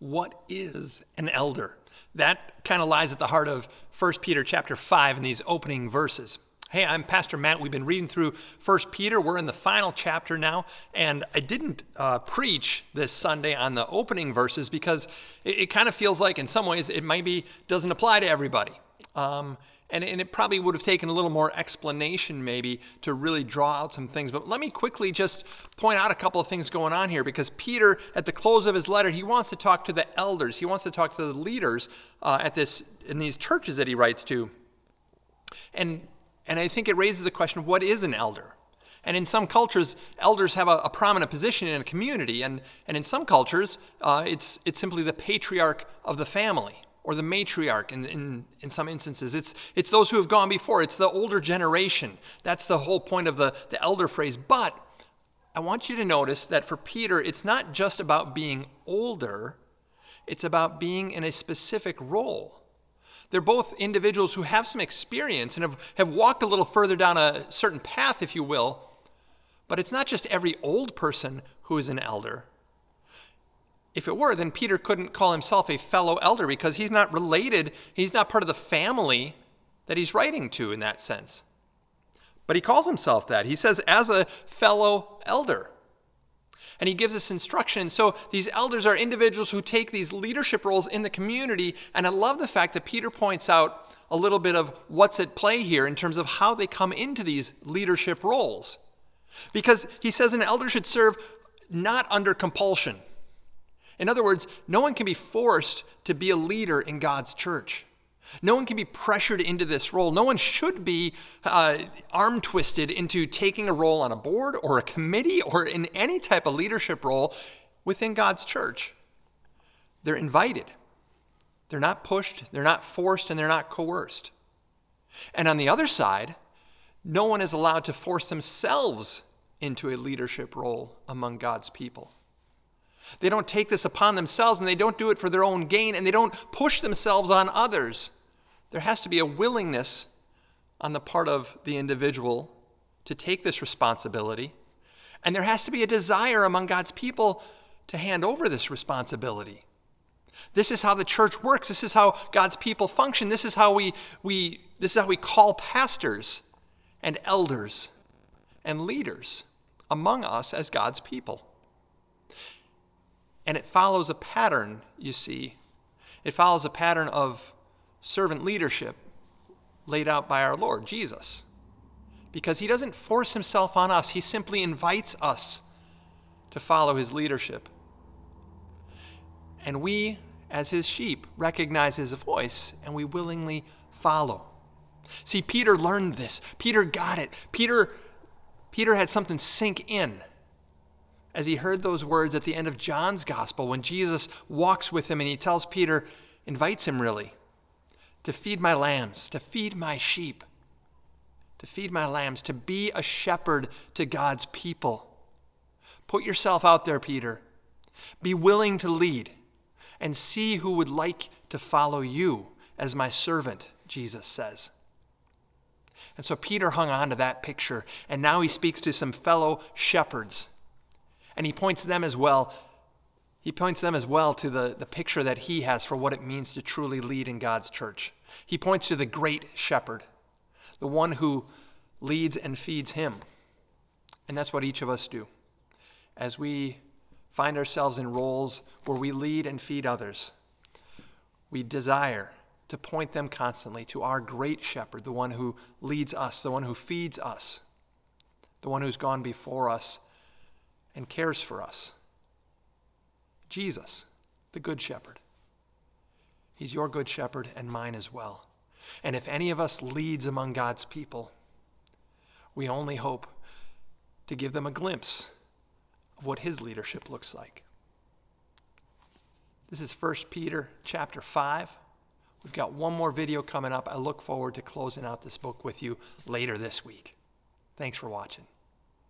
What is an elder? That kind of lies at the heart of 1 Peter chapter 5 in these opening verses. Hey, I'm Pastor Matt. We've been reading through 1 Peter. We're in the final chapter now, and I didn't preach this Sunday on the opening verses because it kind of feels like in some ways it maybe doesn't apply to everybody. And it probably would have taken a little more explanation maybe to really draw out some things. But let me quickly just point out a couple of things going on here, because Peter, at the close of his letter, he wants to talk to the elders. He wants to talk to the leaders in these churches that he writes to. And I think it raises the question of what is an elder? And in some cultures, elders have a prominent position in a community. And in some cultures, it's simply the patriarch of the family, or the matriarch in some instances. It's those who have gone before. It's the older generation. That's the whole point of the elder phrase. But I want you to notice that for Peter, it's not just about being older. It's about being in a specific role. They're both individuals who have some experience and have walked a little further down a certain path, if you will. But it's not just every old person who is an elder. If it were, then Peter couldn't call himself a fellow elder because he's not related. He's not part of the family that he's writing to in that sense. But he calls himself that. He says, as a fellow elder. And he gives us instruction. So these elders are individuals who take these leadership roles in the community. And I love the fact that Peter points out a little bit of what's at play here in terms of how they come into these leadership roles. Because he says an elder should serve not under compulsion. In other words, no one can be forced to be a leader in God's church. No one can be pressured into this role. No one should be arm twisted into taking a role on a board or a committee or in any type of leadership role within God's church. They're invited. They're not pushed, they're not forced, and they're not coerced. And on the other side, no one is allowed to force themselves into a leadership role among God's people. They don't take this upon themselves, and they don't do it for their own gain, and they don't push themselves on others. There has to be a willingness on the part of the individual to take this responsibility, and there has to be a desire among God's people to hand over this responsibility. This is how the church works. This is how God's people function. This is how we call pastors and elders and leaders among us as God's people. And it follows a pattern, you see. It follows a pattern of servant leadership laid out by our Lord, Jesus. Because he doesn't force himself on us. He simply invites us to follow his leadership. And we, as his sheep, recognize his voice, and we willingly follow. See, Peter learned this. Peter got it. Peter had something sink in as he heard those words at the end of John's gospel when Jesus walks with him and he tells Peter, invites him really, to feed my lambs, to feed my sheep, to feed my lambs, to be a shepherd to God's people. Put yourself out there, Peter. Be willing to lead and see who would like to follow you as my servant, Jesus says. And so Peter hung on to that picture, and now he speaks to some fellow shepherds. And he points them as well to the picture that he has for what it means to truly lead in God's church. He points to the great shepherd, the one who leads and feeds him. And that's what each of us do. As we find ourselves in roles where we lead and feed others, we desire to point them constantly to our great shepherd, the one who leads us, the one who feeds us, the one who's gone before us and cares for us. Jesus, the good shepherd. He's your good shepherd and mine as well. And if any of us leads among God's people, we only hope to give them a glimpse of what his leadership looks like. This is 1 Peter chapter 5. We've got one more video coming up. I look forward to closing out this book with you later this week. Thanks for watching.